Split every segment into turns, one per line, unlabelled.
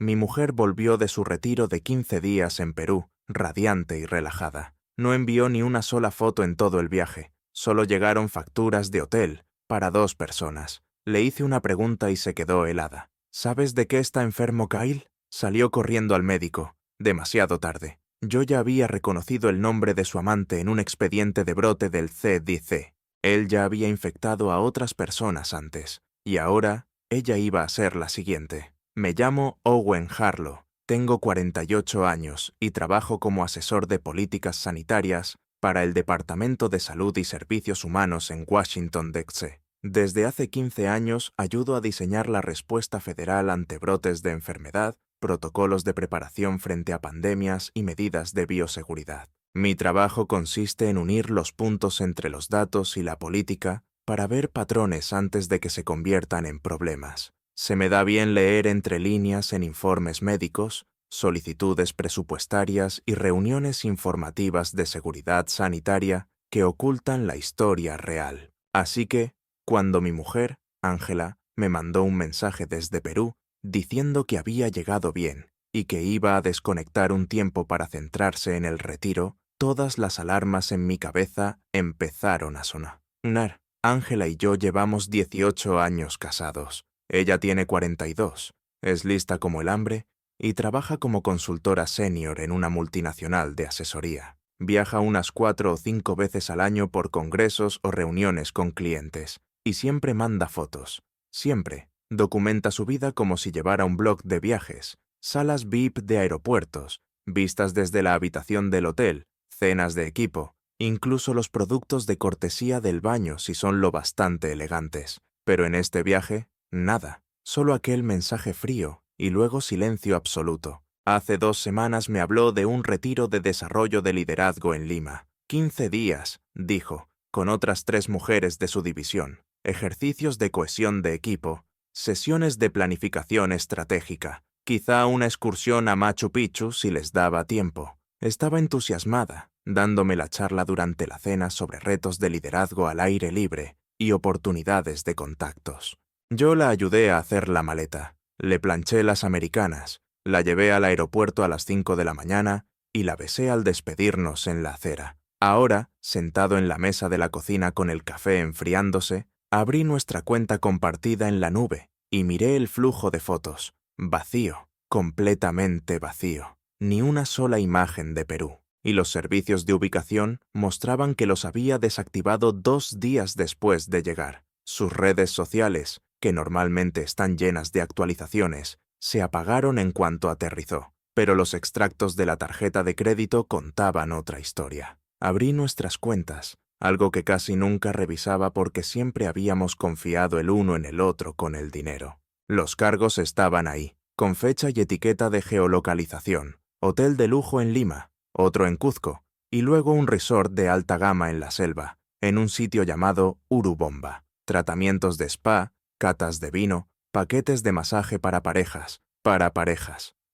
Mi mujer volvió de su retiro de 15 días en Perú, radiante y relajada. No envió ni una sola foto en todo el viaje. Solo llegaron facturas de hotel, para 2 personas. Le hice una pregunta y se quedó helada. ¿Sabes de qué está enfermo Kyle? Salió corriendo al médico. Demasiado tarde. Yo ya había reconocido el nombre de su amante en un expediente de brote del CDC. Él ya había infectado a otras personas antes. Y ahora, ella iba a ser la siguiente. Me llamo Owen Harlow. Tengo 48 años y trabajo como asesor de políticas sanitarias para el Departamento de Salud y Servicios Humanos en Washington, D.C. Desde hace 15 años ayudo a diseñar la respuesta federal ante brotes de enfermedad, protocolos de preparación frente a pandemias y medidas de bioseguridad. Mi trabajo consiste en unir los puntos entre los datos y la política para ver patrones antes de que se conviertan en problemas. Se me da bien leer entre líneas en informes médicos, solicitudes presupuestarias y reuniones informativas de seguridad sanitaria que ocultan la historia real. Así que, cuando mi mujer, Ángela, me mandó un mensaje desde Perú diciendo que había llegado bien y que iba a desconectar un tiempo para centrarse en el retiro, todas las alarmas en mi cabeza empezaron a sonar. Ángela y yo llevamos 18 años casados. Ella tiene 42, es lista como el hambre y trabaja como consultora senior en una multinacional de asesoría. Viaja unas 4 o 5 veces al año por congresos o reuniones con clientes y siempre manda fotos. Siempre. Documenta su vida como si llevara un blog de viajes, salas VIP de aeropuertos, vistas desde la habitación del hotel, cenas de equipo, incluso los productos de cortesía del baño si son lo bastante elegantes. Pero en este viaje, nada. Solo aquel mensaje frío y luego silencio absoluto. Hace 2 semanas me habló de un retiro de desarrollo de liderazgo en Lima. 15 días, dijo, con otras 3 mujeres de su división. Ejercicios de cohesión de equipo, sesiones de planificación estratégica, quizá una excursión a Machu Picchu si les daba tiempo. Estaba entusiasmada, dándome la charla durante la cena sobre retos de liderazgo al aire libre y oportunidades de contactos. Yo la ayudé a hacer la maleta, le planché las americanas, la llevé al aeropuerto a las 5 de la mañana y la besé al despedirnos en la acera. Ahora, sentado en la mesa de la cocina con el café enfriándose, abrí nuestra cuenta compartida en la nube y miré el flujo de fotos. Vacío, completamente vacío. Ni una sola imagen de Perú. Y los servicios de ubicación mostraban que los había desactivado 2 días después de llegar. Sus redes sociales, que normalmente están llenas de actualizaciones, se apagaron en cuanto aterrizó. Pero los extractos de la tarjeta de crédito contaban otra historia. Abrí nuestras cuentas, algo que casi nunca revisaba porque siempre habíamos confiado el uno en el otro con el dinero. Los cargos estaban ahí, con fecha y etiqueta de geolocalización. Hotel de lujo en Lima, otro en Cuzco, y luego un resort de alta gama en la selva, en un sitio llamado Urubomba. Tratamientos de spa, catas de vino, paquetes de masaje para parejas.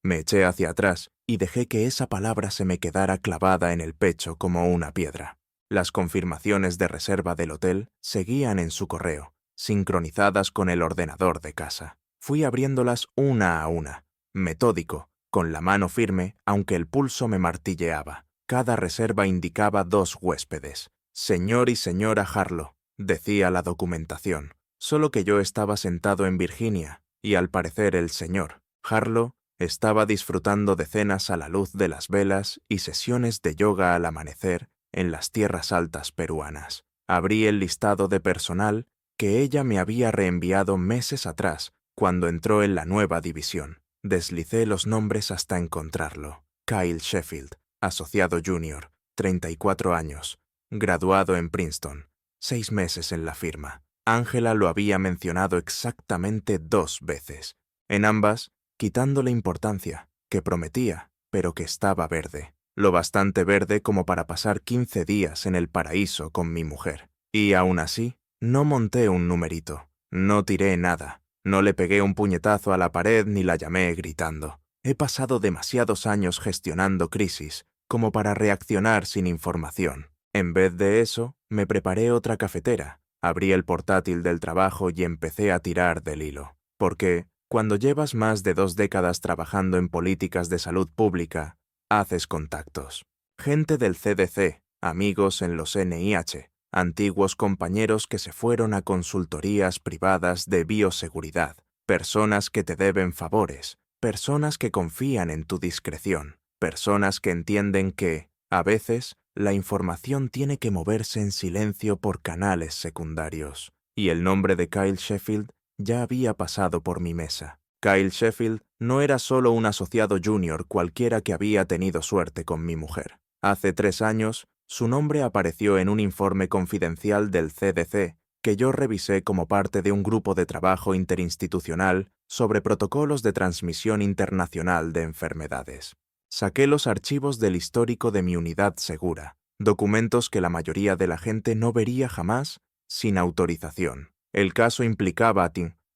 Me eché hacia atrás y dejé que esa palabra se me quedara clavada en el pecho como una piedra. Las confirmaciones de reserva del hotel seguían en su correo, sincronizadas con el ordenador de casa. Fui abriéndolas una a una, metódico, con la mano firme, aunque el pulso me martilleaba. Cada reserva indicaba 2 huéspedes. Señor y señora Harlow, decía la documentación. Solo que yo estaba sentado en Virginia, y al parecer el señor Harlow estaba disfrutando de cenas a la luz de las velas y sesiones de yoga al amanecer en las tierras altas peruanas. Abrí el listado de personal que ella me había reenviado meses atrás, cuando entró en la nueva división. Deslicé los nombres hasta encontrarlo. Kyle Sheffield, asociado junior, 34 años, graduado en Princeton, 6 meses en la firma. Ángela lo había mencionado exactamente 2 veces. En ambas, quitándole importancia, que prometía, pero que estaba verde. Lo bastante verde como para pasar 15 días en el paraíso con mi mujer. Y aún así, no monté un numerito, no tiré nada, no le pegué un puñetazo a la pared ni la llamé gritando. He pasado demasiados años gestionando crisis como para reaccionar sin información. En vez de eso, me preparé otra cafetera, abrí el portátil del trabajo y empecé a tirar del hilo. Porque, Cuando llevas más de 2 décadas trabajando en políticas de salud pública, haces contactos. Gente del CDC, amigos en los NIH, antiguos compañeros que se fueron a consultorías privadas de bioseguridad, personas que te deben favores, personas que confían en tu discreción, personas que entienden que, a veces, la información tiene que moverse en silencio por canales secundarios. Y el nombre de Kyle Sheffield ya había pasado por mi mesa. Kyle Sheffield no era solo un asociado junior cualquiera que había tenido suerte con mi mujer. Hace 3 años, su nombre apareció en un informe confidencial del CDC que yo revisé como parte de un grupo de trabajo interinstitucional sobre protocolos de transmisión internacional de enfermedades. Saqué los archivos del histórico de mi unidad segura, documentos que la mayoría de la gente no vería jamás sin autorización. El caso implicaba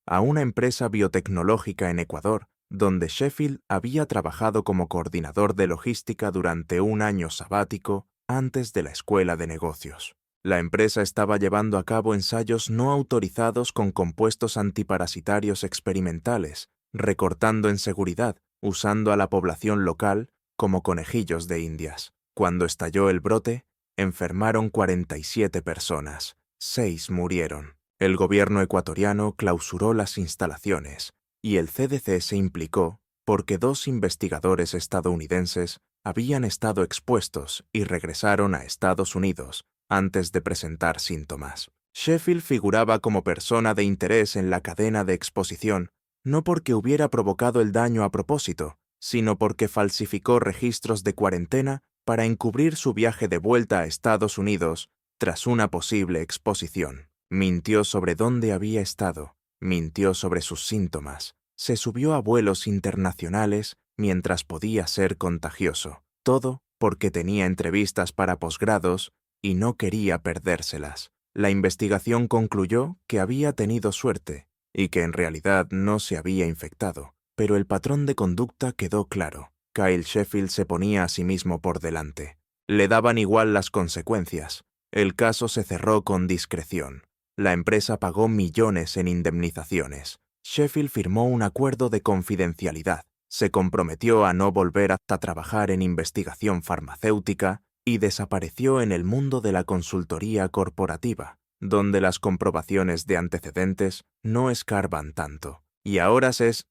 a una empresa biotecnológica en Ecuador, donde Sheffield había trabajado como coordinador de logística durante un año sabático antes de la escuela de negocios. La empresa estaba llevando a cabo ensayos no autorizados con compuestos antiparasitarios experimentales, recortando en seguridad, usando a la población local como conejillos de indias. Cuando estalló el brote, enfermaron 47 personas, 6 murieron. El gobierno ecuatoriano clausuró las instalaciones y el CDC se implicó porque 2 investigadores estadounidenses habían estado expuestos y regresaron a Estados Unidos antes de presentar síntomas. Sheffield figuraba como persona de interés en la cadena de exposición, no porque hubiera provocado el daño a propósito, sino porque falsificó registros de cuarentena para encubrir su viaje de vuelta a Estados Unidos tras una posible exposición. Mintió sobre dónde había estado, mintió sobre sus síntomas, se subió a vuelos internacionales mientras podía ser contagioso, todo porque tenía entrevistas para posgrados y no quería perdérselas. La investigación concluyó que había tenido suerte y que en realidad no se había infectado, pero el patrón de conducta quedó claro. Kyle Sheffield se ponía a sí mismo por delante. Le daban igual las consecuencias. El caso se cerró con discreción. La empresa pagó millones en indemnizaciones. Sheffield firmó un acuerdo de confidencialidad, se comprometió a no volver a trabajar en investigación farmacéutica y desapareció en el mundo de la consultoría corporativa, donde las comprobaciones de antecedentes no escarban tanto. Y ahora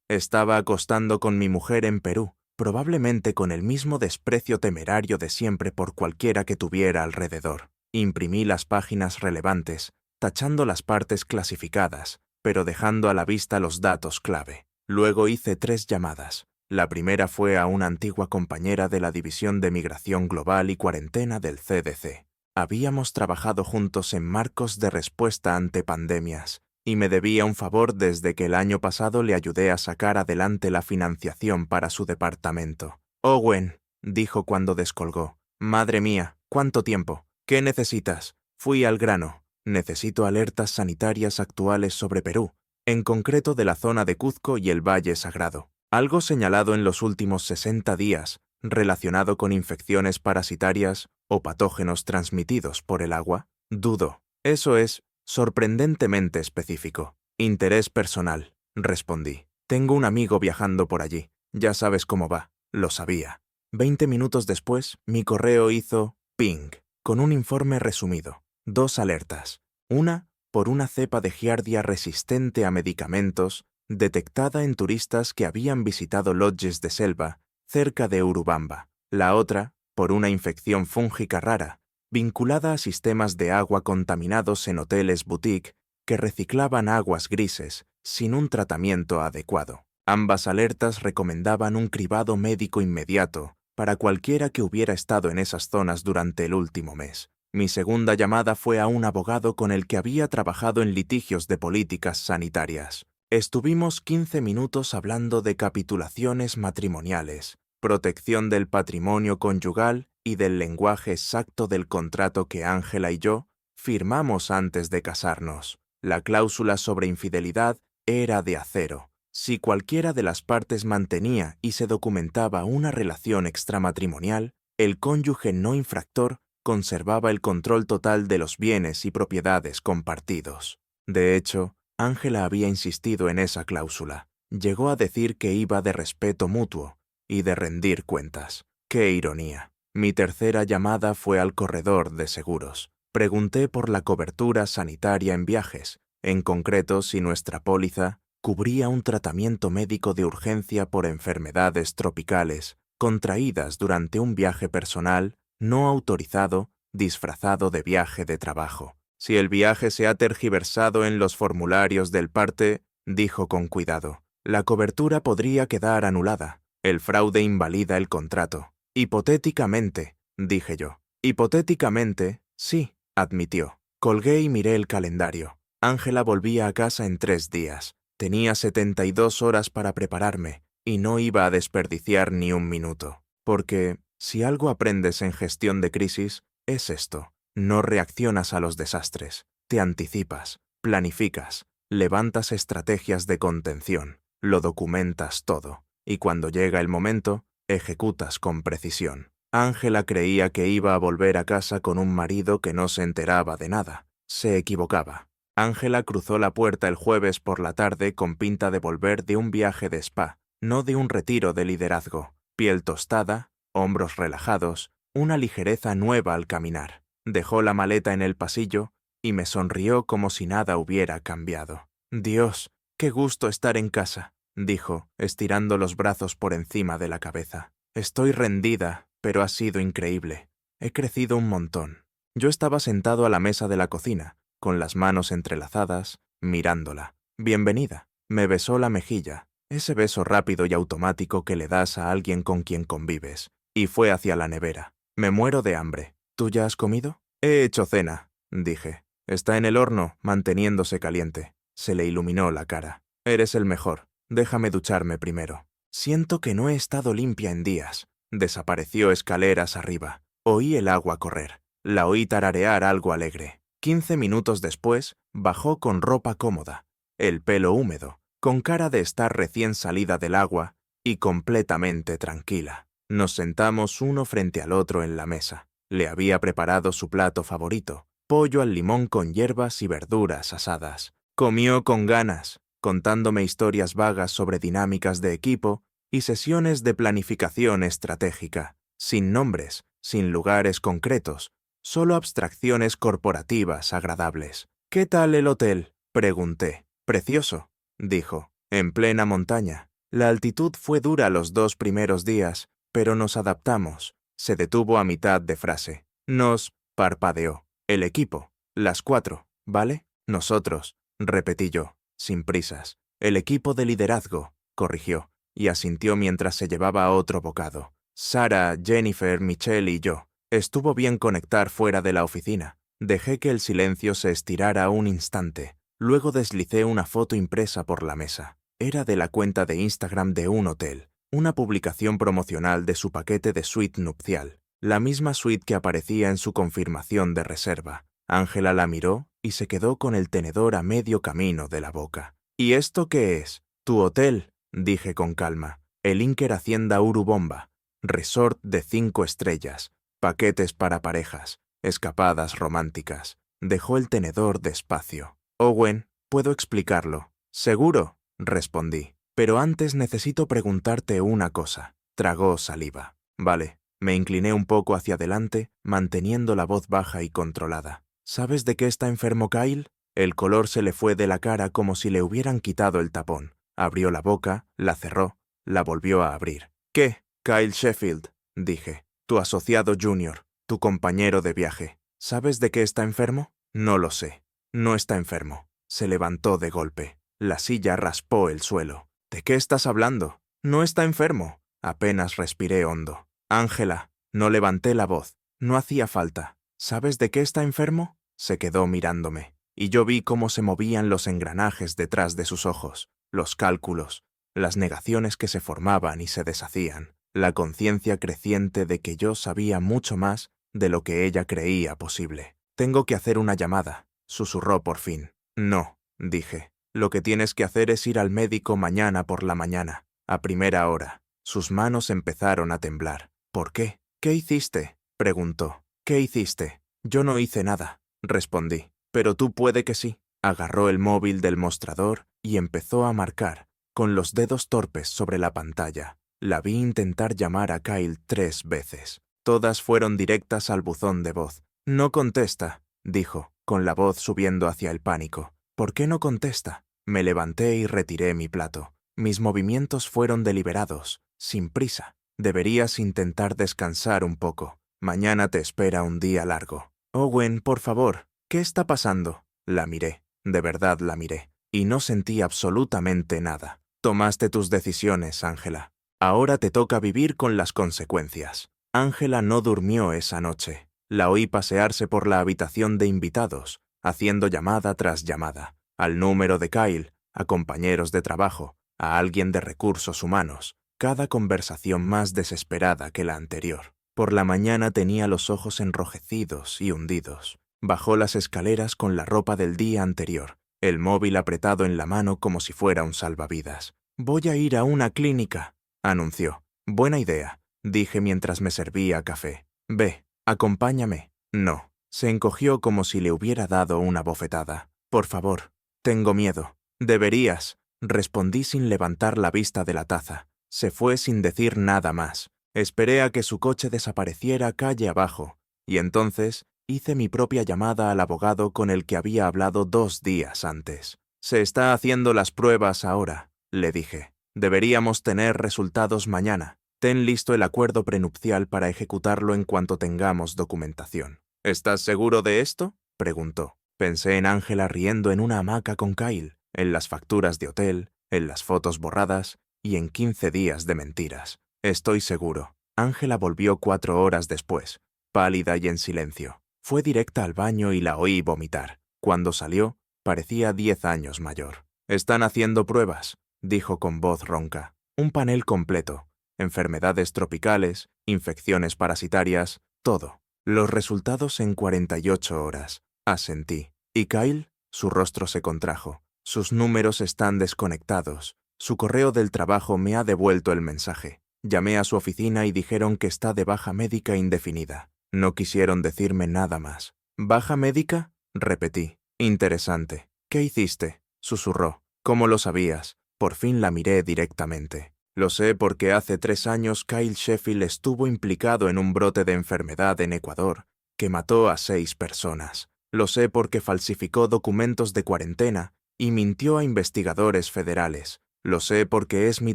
estaba acostando con mi mujer en Perú, probablemente con el mismo desprecio temerario de siempre por cualquiera que tuviera alrededor. Imprimí las páginas relevantes, tachando las partes clasificadas, pero dejando a la vista los datos clave. Luego hice 3 llamadas. La primera fue a una antigua compañera de la División de Migración Global y Cuarentena del CDC. Habíamos trabajado juntos en marcos de respuesta ante pandemias, y me debía un favor desde que el año pasado le ayudé a sacar adelante la financiación para su departamento. «Owen», dijo cuando descolgó. «Madre mía, ¿cuánto tiempo? ¿Qué necesitas?» Fui al grano. Necesito alertas sanitarias actuales sobre Perú, en concreto de la zona de Cuzco y el Valle Sagrado. Algo señalado en los últimos 60 días, relacionado con infecciones parasitarias o patógenos transmitidos por el agua. Dudo. Eso es sorprendentemente específico. Interés personal, respondí. Tengo un amigo viajando por allí. Ya sabes cómo va. Lo sabía. 20 minutos después, mi correo hizo ping, con un informe resumido. 2 alertas. Una, por una cepa de giardia resistente a medicamentos detectada en turistas que habían visitado lodges de selva cerca de Urubamba. La otra, por una infección fúngica rara, vinculada a sistemas de agua contaminados en hoteles boutique que reciclaban aguas grises sin un tratamiento adecuado. Ambas alertas recomendaban un cribado médico inmediato para cualquiera que hubiera estado en esas zonas durante el último mes. Mi segunda llamada fue a un abogado con el que había trabajado en litigios de políticas sanitarias. Estuvimos 15 minutos hablando de capitulaciones matrimoniales, protección del patrimonio conyugal y del lenguaje exacto del contrato que Ángela y yo firmamos antes de casarnos. La cláusula sobre infidelidad era de acero. Si cualquiera de las partes mantenía y se documentaba una relación extramatrimonial, el cónyuge no infractor conservaba el control total de los bienes y propiedades compartidos. De hecho, Ángela había insistido en esa cláusula. Llegó a decir que iba de respeto mutuo y de rendir cuentas. ¡Qué ironía! Mi tercera llamada fue al corredor de seguros. Pregunté por la cobertura sanitaria en viajes, en concreto si nuestra póliza cubría un tratamiento médico de urgencia por enfermedades tropicales contraídas durante un viaje personal no autorizado disfrazado de viaje de trabajo. Si el viaje se ha tergiversado en los formularios del parte, dijo con cuidado, la cobertura podría quedar anulada. El fraude invalida el contrato. Hipotéticamente, dije yo. Hipotéticamente, sí, admitió. Colgué y miré el calendario. Ángela volvía a casa en 3 días. Tenía 72 horas para prepararme y no iba a desperdiciar ni un minuto. Porque, si algo aprendes en gestión de crisis, es esto. No reaccionas a los desastres. Te anticipas, planificas, levantas estrategias de contención, lo documentas todo. Y cuando llega el momento, ejecutas con precisión. Ángela creía que iba a volver a casa con un marido que no se enteraba de nada. Se equivocaba. Ángela cruzó la puerta el jueves por la tarde con pinta de volver de un viaje de spa, no de un retiro de liderazgo. Piel tostada, hombros relajados, una ligereza nueva al caminar. Dejó la maleta en el pasillo y me sonrió como si nada hubiera cambiado. «Dios, qué gusto estar en casa», dijo, estirando los brazos por encima de la cabeza. «Estoy rendida, pero ha sido increíble. He crecido un montón». Yo estaba sentado a la mesa de la cocina, con las manos entrelazadas, mirándola. «Bienvenida». Me besó la mejilla, ese beso rápido y automático que le das a alguien con quien convives, y fue hacia la nevera. «Me muero de hambre. ¿Tú ya has comido?» «He hecho cena», dije. «Está en el horno, manteniéndose caliente». Se le iluminó la cara. «Eres el mejor. Déjame ducharme primero». Siento que no he estado limpia en días. Desapareció escaleras arriba. Oí el agua correr. La oí tararear algo alegre. 15 minutos después, bajó con ropa cómoda, el pelo húmedo, con cara de estar recién salida del agua y completamente tranquila. Nos sentamos uno frente al otro en la mesa. Le había preparado su plato favorito, pollo al limón con hierbas y verduras asadas. Comió con ganas, contándome historias vagas sobre dinámicas de equipo y sesiones de planificación estratégica, sin nombres, sin lugares concretos, solo abstracciones corporativas agradables. «¿Qué tal el hotel?», pregunté. «Precioso», dijo, «en plena montaña. La altitud fue dura los 2 primeros días, pero nos adaptamos». Se detuvo a mitad de frase. «Nos», parpadeó. «El equipo. Las 4, ¿vale?» «Nosotros», repetí yo, sin prisas. «El equipo de liderazgo», corrigió, y asintió mientras se llevaba otro bocado. «Sara, Jennifer, Michelle y yo». Estuvo bien conectar fuera de la oficina. Dejé que el silencio se estirara un instante. Luego deslicé una foto impresa por la mesa. Era de la cuenta de Instagram de un hotel, una publicación promocional de su paquete de suite nupcial, la misma suite que aparecía en su confirmación de reserva. Ángela la miró y se quedó con el tenedor a medio camino de la boca. «¿Y esto qué es?» «Tu hotel», dije con calma. «El Inker Hacienda Urubomba, resort de 5 estrellas. Paquetes para parejas, escapadas románticas». Dejó el tenedor despacio. «Owen, puedo explicarlo». «Seguro», respondí. «Pero antes necesito preguntarte una cosa». Tragó saliva. «Vale». Me incliné un poco hacia adelante, manteniendo la voz baja y controlada. «¿Sabes de qué está enfermo Kyle?» El color se le fue de la cara como si le hubieran quitado el tapón. Abrió la boca, la cerró, la volvió a abrir. «¿Qué?» «Kyle Sheffield», dije. «Tu asociado junior, tu compañero de viaje. ¿Sabes de qué está enfermo?» «No lo sé. No está enfermo». Se levantó de golpe. La silla raspó el suelo. «¿De qué estás hablando?» «No está enfermo». Apenas respiré hondo. «Ángela». No levanté la voz. No hacía falta. «¿Sabes de qué está enfermo?» Se quedó mirándome, y yo vi cómo se movían los engranajes detrás de sus ojos, los cálculos, las negaciones que se formaban y se deshacían, la conciencia creciente de que yo sabía mucho más de lo que ella creía posible. «Tengo que hacer una llamada», susurró por fin. «No», dije. «Lo que tienes que hacer es ir al médico mañana por la mañana, a primera hora». Sus manos empezaron a temblar. «¿Por qué?» «¿Qué hiciste?», preguntó. «¿Qué hiciste?» «Yo no hice nada», respondí. «Pero tú puede que sí». Agarró el móvil del mostrador y empezó a marcar, con los dedos torpes sobre la pantalla. La vi intentar llamar a Kyle 3 veces. Todas fueron directas al buzón de voz. «No contesta», dijo, con la voz subiendo hacia el pánico. «¿Por qué no contesta?» Me levanté y retiré mi plato. Mis movimientos fueron deliberados, sin prisa. Deberías intentar descansar un poco. Mañana te espera un día largo. Owen, por favor, ¿qué está pasando? La miré, de verdad la miré, y no sentí absolutamente nada. Tomaste tus decisiones, Ángela. Ahora te toca vivir con las consecuencias. Ángela no durmió esa noche. La oí pasearse por la habitación de invitados, haciendo llamada tras llamada, al número de Kyle, a compañeros de trabajo, a alguien de recursos humanos, cada conversación más desesperada que la anterior. Por la mañana tenía los ojos enrojecidos y hundidos. Bajó las escaleras con la ropa del día anterior, el móvil apretado en la mano como si fuera un salvavidas. «Voy a ir a una clínica», anunció. «Buena idea», dije mientras me servía café. «Ve, acompáñame». «No». Se encogió como si le hubiera dado una bofetada. «Por favor, tengo miedo». «Deberías», respondí sin levantar la vista de la taza. Se fue sin decir nada más. Esperé a que su coche desapareciera calle abajo, y entonces hice mi propia llamada al abogado con el que había hablado 2 días antes. «Se está haciendo las pruebas ahora», le dije. «Deberíamos tener resultados mañana. Ten listo el acuerdo prenupcial para ejecutarlo en cuanto tengamos documentación». «¿Estás seguro de esto?», preguntó. Pensé en Ángela riendo en una hamaca con Kyle, en las facturas de hotel, en las fotos borradas y en 15 días de mentiras. «Estoy seguro». Ángela volvió 4 horas después, pálida y en silencio. Fue directa al baño y la oí vomitar. Cuando salió, parecía 10 años mayor. «Están haciendo pruebas», dijo con voz ronca. «Un panel completo. Enfermedades tropicales, infecciones parasitarias, todo. Los resultados en 48 horas. Asentí. «¿Y Kyle?» Su rostro se contrajo. «Sus números están desconectados. Su correo del trabajo me ha devuelto el mensaje. Llamé a su oficina y dijeron que está de baja médica indefinida. No quisieron decirme nada más». «¿Baja médica?», repetí. «Interesante. ¿Qué hiciste?», susurró. «¿Cómo lo sabías?». Por fin la miré directamente. «Lo sé porque hace 3 años Kyle Sheffield estuvo implicado en un brote de enfermedad en Ecuador que mató a 6 personas. Lo sé porque falsificó documentos de cuarentena y mintió a investigadores federales. Lo sé porque es mi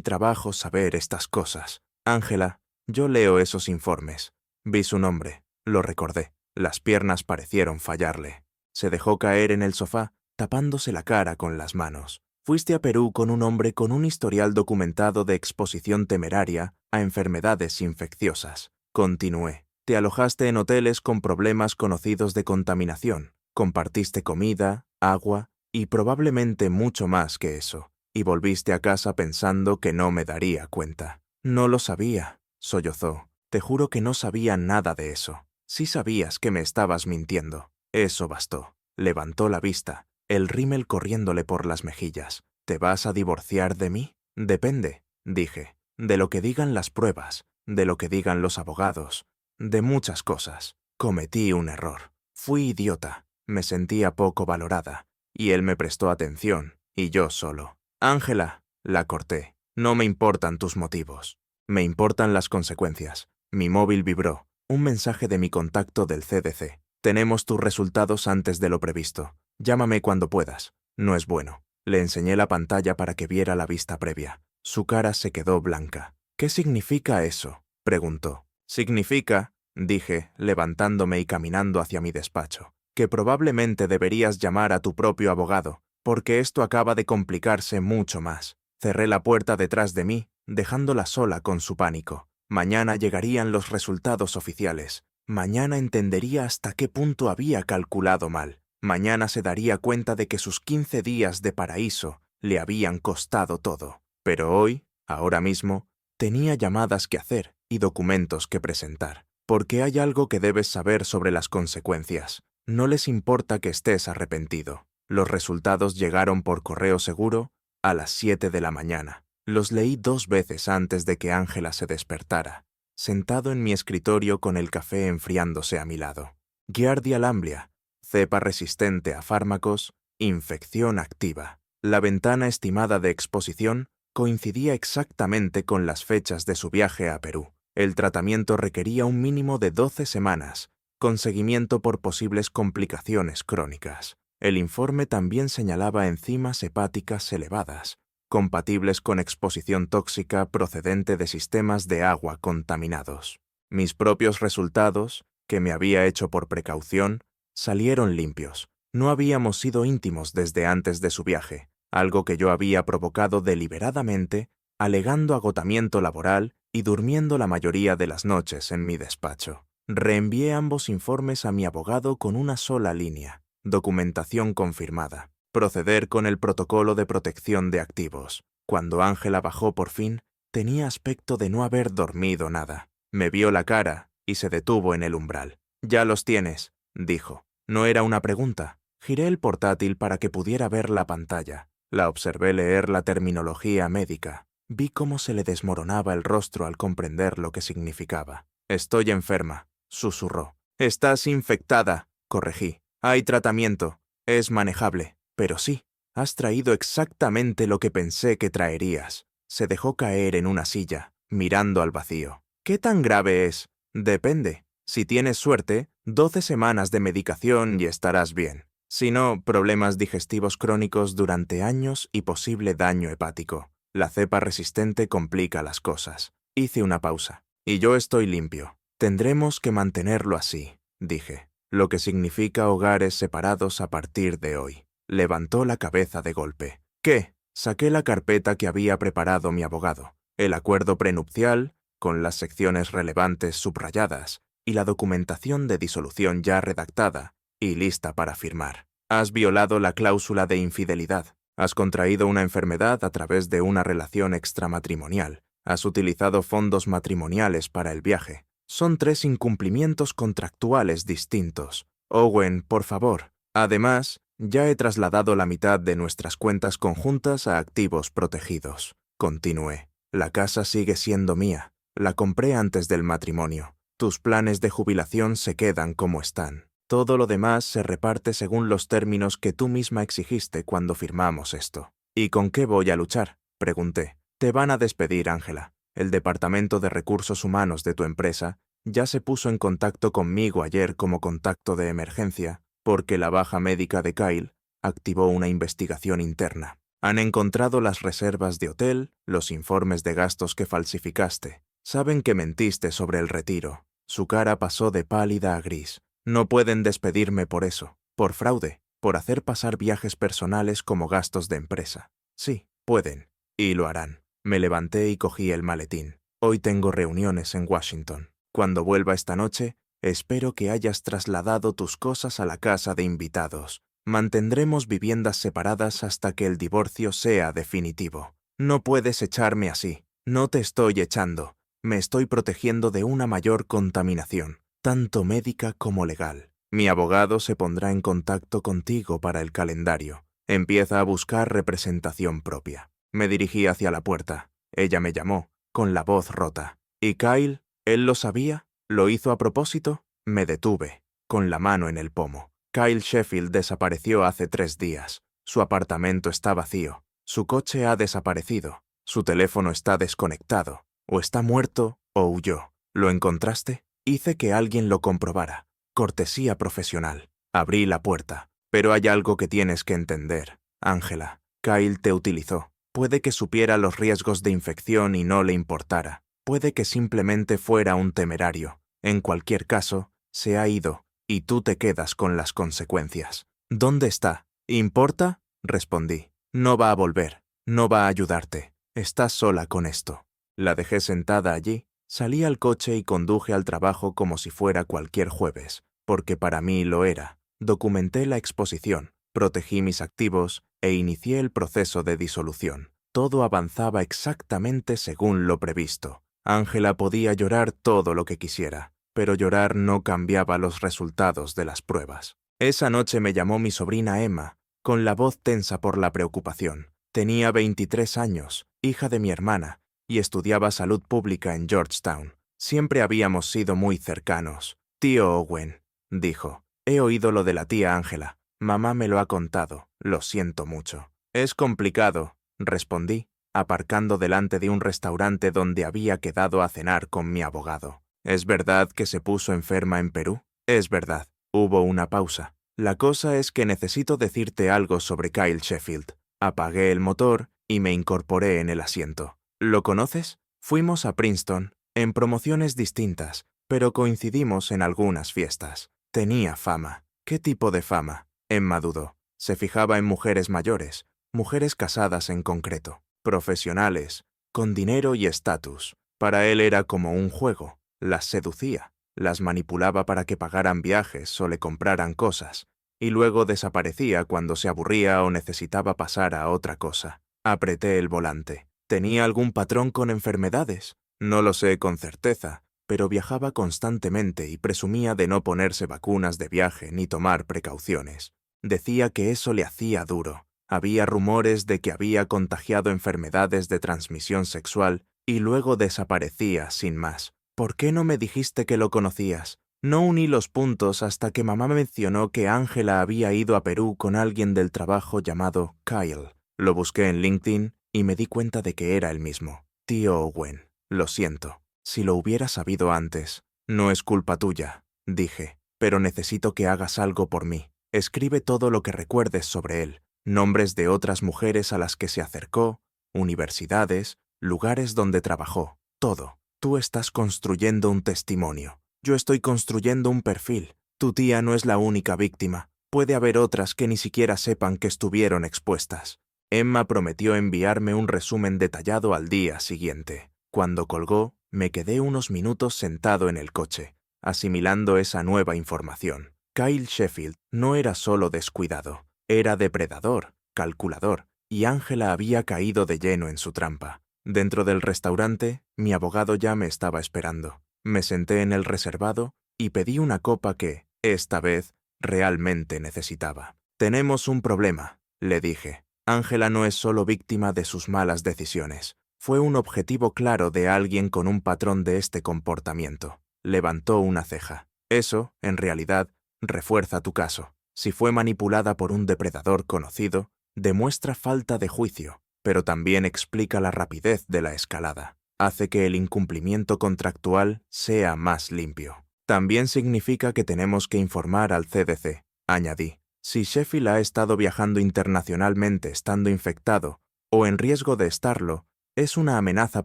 trabajo saber estas cosas. Ángela, yo leo esos informes». Vi su nombre, lo recordé. Las piernas parecieron fallarle. Se dejó caer en el sofá, tapándose la cara con las manos. «Fuiste a Perú con un hombre con un historial documentado de exposición temeraria a enfermedades infecciosas», continué. «Te alojaste en hoteles con problemas conocidos de contaminación. Compartiste comida, agua y probablemente mucho más que eso. Y volviste a casa pensando que no me daría cuenta». «No lo sabía», sollozó. «Te juro que no sabía nada de eso. Sí sabías que me estabas mintiendo». Eso bastó. Levantó la vista, el rímel corriéndole por las mejillas. «¿Te vas a divorciar de mí?». «Depende», dije. «De lo que digan las pruebas, de lo que digan los abogados, de muchas cosas. Cometí un error. Fui idiota. Me sentía poco valorada. Y él me prestó atención, y yo solo». «Ángela», la corté. «No me importan tus motivos. Me importan las consecuencias». Mi móvil vibró. Un mensaje de mi contacto del CDC. «Tenemos tus resultados antes de lo previsto. Llámame cuando puedas». «No es bueno». Le enseñé la pantalla para que viera la vista previa. Su cara se quedó blanca. «¿Qué significa eso?», preguntó. «Significa», dije, levantándome y caminando hacia mi despacho, «que probablemente deberías llamar a tu propio abogado, porque esto acaba de complicarse mucho más». Cerré la puerta detrás de mí, dejándola sola con su pánico. Mañana llegarían los resultados oficiales. Mañana entendería hasta qué punto había calculado mal. Mañana se daría cuenta de que sus 15 días de paraíso le habían costado todo. Pero hoy, ahora mismo, tenía llamadas que hacer y documentos que presentar. Porque hay algo que debes saber sobre las consecuencias. No les importa que estés arrepentido. Los resultados llegaron por correo seguro a las 7 de la mañana. Los leí 2 veces antes de que Ángela se despertara, sentado en mi escritorio con el café enfriándose a mi lado. Giardia lamblia, cepa resistente a fármacos, infección activa. La ventana estimada de exposición, coincidía exactamente con las fechas de su viaje a Perú. El tratamiento requería un mínimo de 12 semanas, con seguimiento por posibles complicaciones crónicas. El informe también señalaba enzimas hepáticas elevadas, compatibles con exposición tóxica procedente de sistemas de agua contaminados. Mis propios resultados, que me había hecho por precaución, salieron limpios. No habíamos sido íntimos desde antes de su viaje, algo que yo había provocado deliberadamente, alegando agotamiento laboral y durmiendo la mayoría de las noches en mi despacho. Reenvié ambos informes a mi abogado con una sola línea: documentación confirmada. Proceder con el protocolo de protección de activos. Cuando Ángela bajó por fin, tenía aspecto de no haber dormido nada. Me vio la cara y se detuvo en el umbral. «Ya los tienes», dijo. No era una pregunta. Giré el portátil para que pudiera ver la pantalla. La observé leer la terminología médica. Vi cómo se le desmoronaba el rostro al comprender lo que significaba. «Estoy enferma», susurró. «Estás infectada», corregí. «Hay tratamiento. Es manejable». «Pero sí, has traído exactamente lo que pensé que traerías». Se dejó caer en una silla, mirando al vacío. «¿Qué tan grave es?» «Depende. Si tienes suerte, 12 semanas de medicación y estarás bien. Si no, problemas digestivos crónicos durante años y posible daño hepático. La cepa resistente complica las cosas». Hice una pausa. «Y yo estoy limpio. Tendremos que mantenerlo así», dije. «Lo que significa hogares separados a partir de hoy». Levantó la cabeza de golpe. «¿Qué?» Saqué la carpeta que había preparado mi abogado. El acuerdo prenupcial, con las secciones relevantes subrayadas, y la documentación de disolución ya redactada y lista para firmar. «Has violado la cláusula de infidelidad. Has contraído una enfermedad a través de una relación extramatrimonial. Has utilizado fondos matrimoniales para el viaje. Son 3 incumplimientos contractuales distintos. Owen, por favor. Además, ya he trasladado la mitad de nuestras cuentas conjuntas a activos protegidos». Continué. «La casa sigue siendo mía. La compré antes del matrimonio. Tus planes de jubilación se quedan como están. Todo lo demás se reparte según los términos que tú misma exigiste cuando firmamos esto». «¿Y con qué voy a luchar?», pregunté. «Te van a despedir, Ángela. El Departamento de Recursos Humanos de tu empresa ya se puso en contacto conmigo ayer como contacto de emergencia, porque la baja médica de Kyle activó una investigación interna. Han encontrado las reservas de hotel, los informes de gastos que falsificaste. Saben que mentiste sobre el retiro». Su cara pasó de pálida a gris. «No pueden despedirme por eso, por fraude, por hacer pasar viajes personales como gastos de empresa. Sí, pueden, y lo harán». Me levanté y cogí el maletín. «Hoy tengo reuniones en Washington. Cuando vuelva esta noche, espero que hayas trasladado tus cosas a la casa de invitados. Mantendremos viviendas separadas hasta que el divorcio sea definitivo. No puedes echarme así. No te estoy echando. Me estoy protegiendo de una mayor contaminación, tanto médica como legal. Mi abogado se pondrá en contacto contigo para el calendario. Empieza a buscar representación propia». Me dirigí hacia la puerta. Ella me llamó, con la voz rota. «¿Y Kyle? ¿Él lo sabía? ¿Lo hizo a propósito?». Me detuve, con la mano en el pomo. «Kyle Sheffield desapareció hace 3 días. Su apartamento está vacío. Su coche ha desaparecido. Su teléfono está desconectado. O está muerto o huyó. ¿Lo encontraste?». Hice que alguien lo comprobara. Cortesía profesional. Abrí la puerta. «Pero hay algo que tienes que entender, Ángela. Kyle te utilizó. Puede que supiera los riesgos de infección y no le importara. Puede que simplemente fuera un temerario. En cualquier caso, se ha ido, y tú te quedas con las consecuencias». «¿Dónde está?». «¿Importa?», respondí. «No va a volver. No va a ayudarte. Estás sola con esto». La dejé sentada allí, salí al coche y conduje al trabajo como si fuera cualquier jueves, porque para mí lo era. Documenté la exposición, protegí mis activos e inicié el proceso de disolución. Todo avanzaba exactamente según lo previsto. Ángela podía llorar todo lo que quisiera, pero llorar no cambiaba los resultados de las pruebas. Esa noche me llamó mi sobrina Emma, con la voz tensa por la preocupación. Tenía 23 años, hija de mi hermana, y estudiaba salud pública en Georgetown. Siempre habíamos sido muy cercanos. «Tío Owen», dijo, «he oído lo de la tía Ángela. Mamá me lo ha contado. Lo siento mucho». «Es complicado», respondí, aparcando delante de un restaurante donde había quedado a cenar con mi abogado. ¿Es verdad que se puso enferma en Perú? Es verdad. Hubo una pausa. La cosa es que necesito decirte algo sobre Kyle Sheffield. Apagué el motor y me incorporé en el asiento. ¿Lo conoces? Fuimos a Princeton, en promociones distintas, pero coincidimos en algunas fiestas. Tenía fama. ¿Qué tipo de fama? Emma dudó. Se fijaba en mujeres mayores, mujeres casadas en concreto, profesionales, con dinero y estatus. Para él era como un juego. Las seducía, las manipulaba para que pagaran viajes o le compraran cosas, y luego desaparecía cuando se aburría o necesitaba pasar a otra cosa. Apreté el volante. ¿Tenía algún patrón con enfermedades? No lo sé con certeza, pero viajaba constantemente y presumía de no ponerse vacunas de viaje ni tomar precauciones. Decía que eso le hacía duro. Había rumores de que había contagiado enfermedades de transmisión sexual y luego desaparecía sin más. ¿Por qué no me dijiste que lo conocías? No uní los puntos hasta que mamá mencionó que Ángela había ido a Perú con alguien del trabajo llamado Kyle. Lo busqué en LinkedIn y me di cuenta de que era el mismo. Tío Owen, lo siento. Si lo hubiera sabido antes. No es culpa tuya, dije, pero necesito que hagas algo por mí. Escribe todo lo que recuerdes sobre él, nombres de otras mujeres a las que se acercó, universidades, lugares donde trabajó, todo. Tú estás construyendo un testimonio. Yo estoy construyendo un perfil. Tu tía no es la única víctima. Puede haber otras que ni siquiera sepan que estuvieron expuestas. Emma prometió enviarme un resumen detallado al día siguiente. Cuando colgó, me quedé unos minutos sentado en el coche, asimilando esa nueva información. Kyle Sheffield no era solo descuidado, era depredador, calculador, y Ángela había caído de lleno en su trampa. Dentro del restaurante, mi abogado ya me estaba esperando. Me senté en el reservado y pedí una copa que, esta vez, realmente necesitaba. Tenemos un problema, le dije. Ángela no es solo víctima de sus malas decisiones. Fue un objetivo claro de alguien con un patrón de este comportamiento. Levantó una ceja. Eso, en realidad, refuerza tu caso. Si fue manipulada por un depredador conocido, demuestra falta de juicio, pero también explica la rapidez de la escalada. Hace que el incumplimiento contractual sea más limpio. También significa que tenemos que informar al CDC, añadí. Si Sheffield ha estado viajando internacionalmente estando infectado, o en riesgo de estarlo, es una amenaza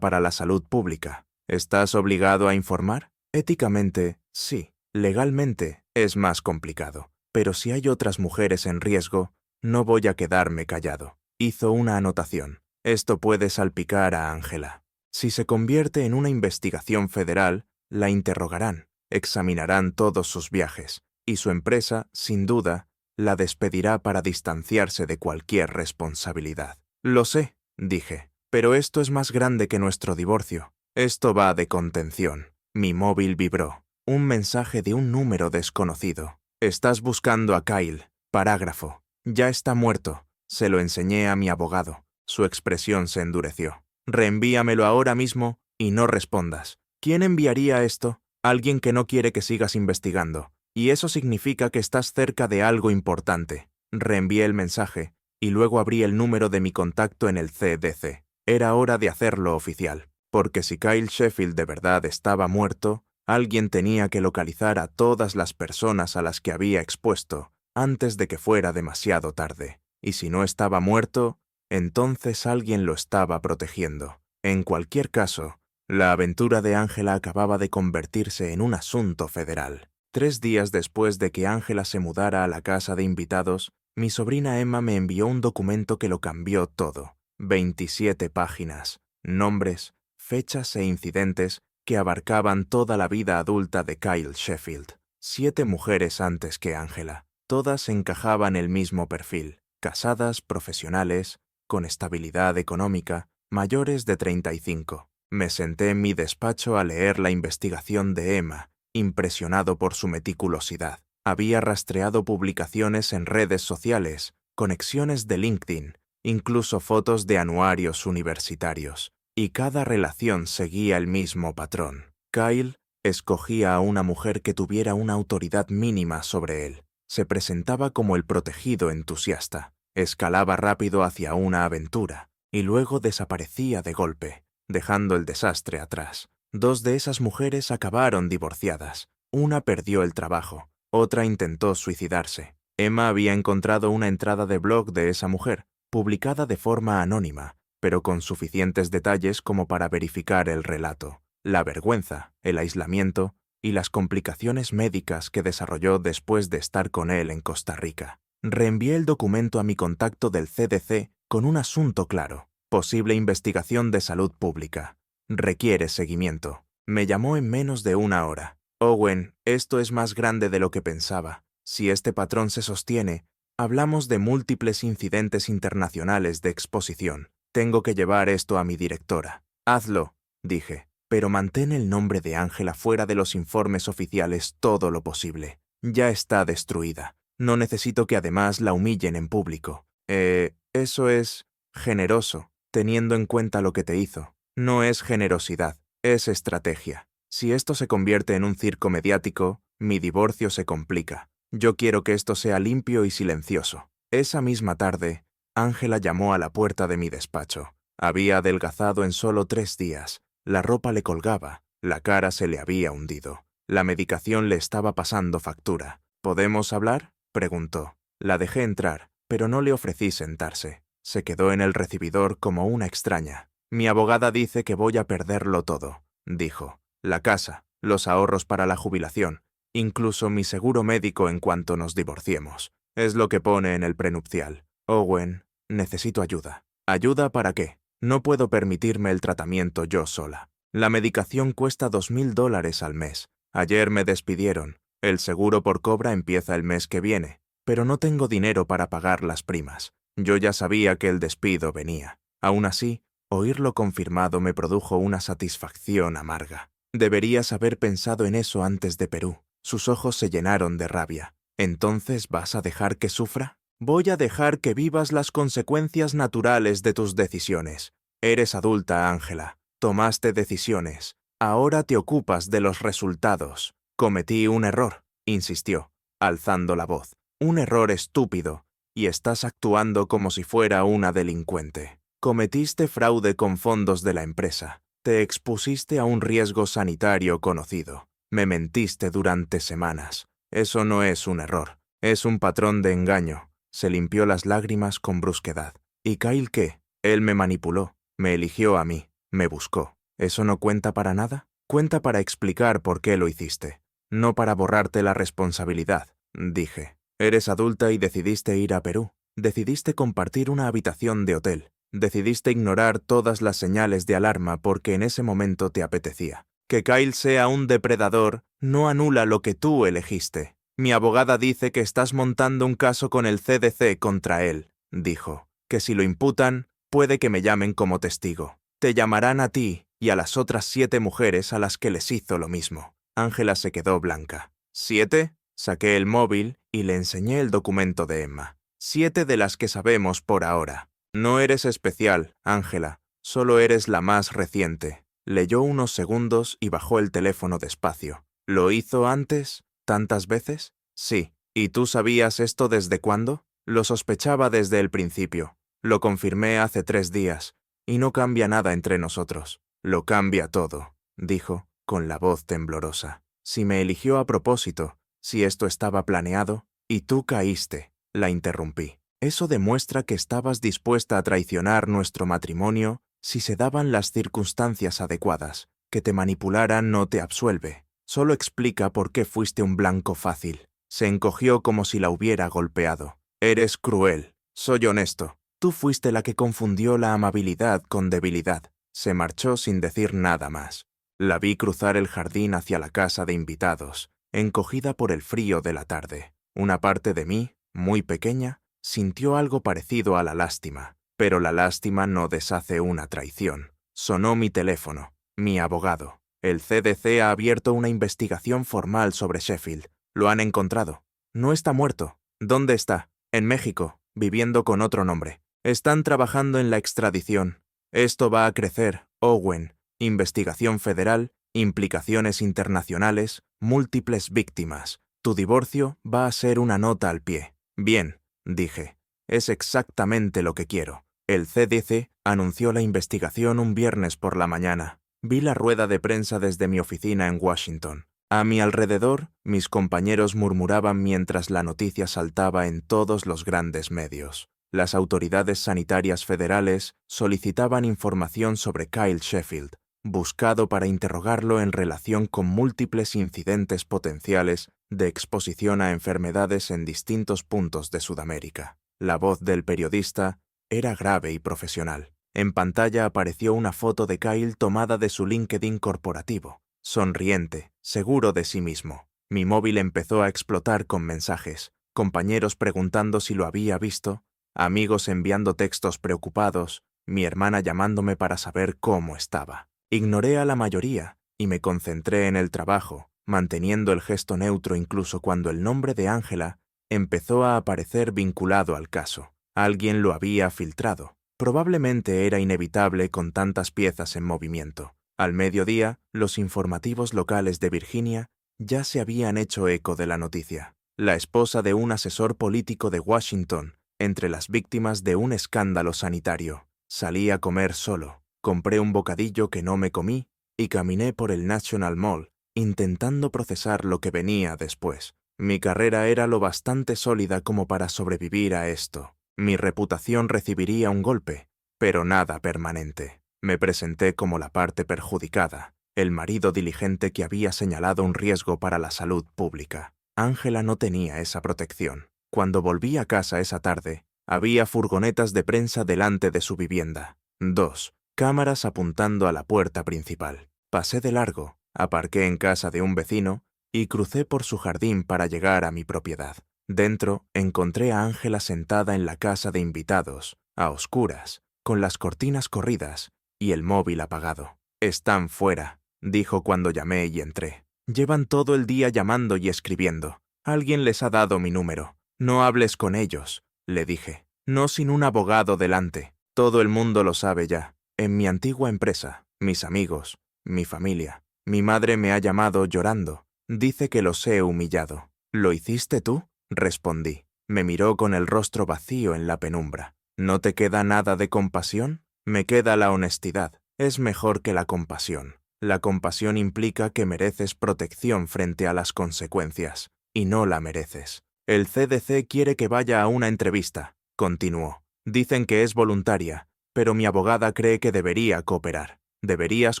para la salud pública. ¿Estás obligado a informar? Éticamente, sí. Legalmente, es más complicado. Pero si hay otras mujeres en riesgo, no voy a quedarme callado. Hizo una anotación. Esto puede salpicar a Ángela. Si se convierte en una investigación federal, la interrogarán, examinarán todos sus viajes, y su empresa, sin duda, la despedirá para distanciarse de cualquier responsabilidad. Lo sé, dije, pero esto es más grande que nuestro divorcio. Esto va de contención. Mi móvil vibró. Un mensaje de un número desconocido. Estás buscando a Kyle. Parágrafo. Ya está muerto. Se lo enseñé a mi abogado. Su expresión se endureció. Reenvíamelo ahora mismo y no respondas. ¿Quién enviaría esto? Alguien que no quiere que sigas investigando. Y eso significa que estás cerca de algo importante. Reenvié el mensaje y luego abrí el número de mi contacto en el CDC. Era hora de hacerlo oficial, porque si Kyle Sheffield de verdad estaba muerto, alguien tenía que localizar a todas las personas a las que había expuesto antes de que fuera demasiado tarde. Y si no estaba muerto, entonces alguien lo estaba protegiendo. En cualquier caso, la aventura de Ángela acababa de convertirse en un asunto federal. 3 días después de que Ángela se mudara a la casa de invitados, mi sobrina Emma me envió un documento que lo cambió todo. 27 páginas, nombres, fechas e incidentes que abarcaban toda la vida adulta de Kyle Sheffield. 7 mujeres antes que Ángela. Todas encajaban el mismo perfil. Casadas, profesionales, con estabilidad económica, mayores de 35. Me senté en mi despacho a leer la investigación de Emma, impresionado por su meticulosidad. Había rastreado publicaciones en redes sociales, conexiones de LinkedIn, incluso fotos de anuarios universitarios, y cada relación seguía el mismo patrón. Kyle escogía a una mujer que tuviera una autoridad mínima sobre él. Se presentaba como el protegido entusiasta. Escalaba rápido hacia una aventura, y luego desaparecía de golpe, dejando el desastre atrás. 2 de esas mujeres acabaron divorciadas. Una perdió el trabajo, otra intentó suicidarse. Emma había encontrado una entrada de blog de esa mujer, publicada de forma anónima, pero con suficientes detalles como para verificar el relato, la vergüenza, el aislamiento y las complicaciones médicas que desarrolló después de estar con él en Costa Rica. Reenvié el documento a mi contacto del CDC con un asunto claro: posible investigación de salud pública. Requiere seguimiento. Me llamó en menos de 1 hora. Owen, esto es más grande de lo que pensaba. Si este patrón se sostiene, hablamos de múltiples incidentes internacionales de exposición. Tengo que llevar esto a mi directora. Hazlo, dije, pero mantén el nombre de Ángela fuera de los informes oficiales todo lo posible. Ya está destruida. No necesito que además la humillen en público. Eso es generoso, teniendo en cuenta lo que te hizo. No es generosidad, es estrategia. Si esto se convierte en un circo mediático, mi divorcio se complica. Yo quiero que esto sea limpio y silencioso. Esa misma tarde, Ángela llamó a la puerta de mi despacho. Había adelgazado en solo 3 días. La ropa le colgaba, la cara se le había hundido. La medicación le estaba pasando factura. ¿Podemos hablar?, preguntó. La dejé entrar, pero no le ofrecí sentarse. Se quedó en el recibidor como una extraña. Mi abogada dice que voy a perderlo todo, dijo. La casa, los ahorros para la jubilación, incluso mi seguro médico en cuanto nos divorciemos. Es lo que pone en el prenupcial. Owen, necesito ayuda. ¿Ayuda para qué? No puedo permitirme el tratamiento yo sola. La medicación cuesta $2,000 al mes. Ayer me despidieron. El seguro por cobra empieza el mes que viene, pero no tengo dinero para pagar las primas. Yo ya sabía que el despido venía. Aún así, oírlo confirmado me produjo una satisfacción amarga. Deberías haber pensado en eso antes de Perú. Sus ojos se llenaron de rabia. ¿Entonces vas a dejar que sufra? Voy a dejar que vivas las consecuencias naturales de tus decisiones. Eres adulta, Ángela. Tomaste decisiones. Ahora te ocupas de los resultados. Cometí un error, insistió, alzando la voz. Un error estúpido, y estás actuando como si fuera una delincuente. Cometiste fraude con fondos de la empresa. Te expusiste a un riesgo sanitario conocido. Me mentiste durante semanas. Eso no es un error, es un patrón de engaño. Se limpió las lágrimas con brusquedad. ¿Y Kyle qué? Él me manipuló, me eligió a mí, me buscó. ¿Eso no cuenta para nada? Cuenta para explicar por qué lo hiciste, no para borrarte la responsabilidad, dije. Eres adulta y decidiste ir a Perú. Decidiste compartir una habitación de hotel. Decidiste ignorar todas las señales de alarma porque en ese momento te apetecía. Que Kyle sea un depredador no anula lo que tú elegiste. Mi abogada dice que estás montando un caso con el CDC contra él, dijo. Que si lo imputan, puede que me llamen como testigo. Te llamarán a ti y a las otras 7 mujeres a las que les hizo lo mismo. Ángela se quedó blanca. ¿7? Saqué el móvil y le enseñé el documento de Emma. 7 de las que sabemos por ahora. No eres especial, Ángela. Solo eres la más reciente. Leyó unos segundos y bajó el teléfono despacio. ¿Lo hizo antes? ¿Tantas veces? Sí. ¿Y tú sabías esto desde cuándo? Lo sospechaba desde el principio. Lo confirmé hace 3 días. Y no cambia nada entre nosotros. Lo cambia todo, dijo, con la voz temblorosa. Si me eligió a propósito, si esto estaba planeado, y tú caíste, la interrumpí. Eso demuestra que estabas dispuesta a traicionar nuestro matrimonio si se daban las circunstancias adecuadas. Que te manipularan no te absuelve. Solo explica por qué fuiste un blanco fácil. Se encogió como si la hubiera golpeado. Eres cruel. Soy honesto. Tú fuiste la que confundió la amabilidad con debilidad. Se marchó sin decir nada más. La vi cruzar el jardín hacia la casa de invitados, encogida por el frío de la tarde. Una parte de mí, muy pequeña, sintió algo parecido a la lástima, pero la lástima no deshace una traición. Sonó mi teléfono. Mi abogado. El CDC ha abierto una investigación formal sobre Sheffield. Lo han encontrado. No está muerto. ¿Dónde está? En México, viviendo con otro nombre. Están trabajando en la extradición. Esto va a crecer, Owen. Investigación federal, implicaciones internacionales, múltiples víctimas. Tu divorcio va a ser una nota al pie. Bien, dije. Es exactamente lo que quiero. El CDC anunció la investigación un viernes por la mañana. Vi la rueda de prensa desde mi oficina en Washington. A mi alrededor, mis compañeros murmuraban mientras la noticia saltaba en todos los grandes medios. Las autoridades sanitarias federales solicitaban información sobre Kyle Sheffield, buscado para interrogarlo en relación con múltiples incidentes potenciales de exposición a enfermedades en distintos puntos de Sudamérica. La voz del periodista era grave y profesional. En pantalla apareció una foto de Kyle tomada de su LinkedIn corporativo, sonriente, seguro de sí mismo. Mi móvil empezó a explotar con mensajes, compañeros preguntando si lo había visto, amigos enviando textos preocupados, mi hermana llamándome para saber cómo estaba. Ignoré a la mayoría y me concentré en el trabajo, manteniendo el gesto neutro incluso cuando el nombre de Ángela empezó a aparecer vinculado al caso. Alguien lo había filtrado. Probablemente era inevitable con tantas piezas en movimiento. Al mediodía, los informativos locales de Virginia ya se habían hecho eco de la noticia. La esposa de un asesor político de Washington, entre las víctimas de un escándalo sanitario. Salí a comer solo, compré un bocadillo que no me comí y caminé por el National Mall, intentando procesar lo que venía después. Mi carrera era lo bastante sólida como para sobrevivir a esto. Mi reputación recibiría un golpe, pero nada permanente. Me presenté como la parte perjudicada, el marido diligente que había señalado un riesgo para la salud pública. Ángela no tenía esa protección. Cuando volví a casa esa tarde, había furgonetas de prensa delante de su vivienda. 2 cámaras apuntando a la puerta principal. Pasé de largo, aparqué en casa de un vecino y crucé por su jardín para llegar a mi propiedad. Dentro encontré a Ángela sentada en la casa de invitados, a oscuras, con las cortinas corridas y el móvil apagado. «Están fuera», dijo cuando llamé y entré. «Llevan todo el día llamando y escribiendo. Alguien les ha dado mi número. No hables con ellos», le dije. «No sin un abogado delante. Todo el mundo lo sabe ya. En mi antigua empresa, mis amigos, mi familia. Mi madre me ha llamado llorando. Dice que los he humillado». «¿Lo hiciste tú?», respondí. Me miró con el rostro vacío en la penumbra. «¿No te queda nada de compasión?». «Me queda la honestidad. Es mejor que la compasión. La compasión implica que mereces protección frente a las consecuencias, y no la mereces. El CDC quiere que vaya a una entrevista», continuó. «Dicen que es voluntaria, pero mi abogada cree que debería cooperar. Deberías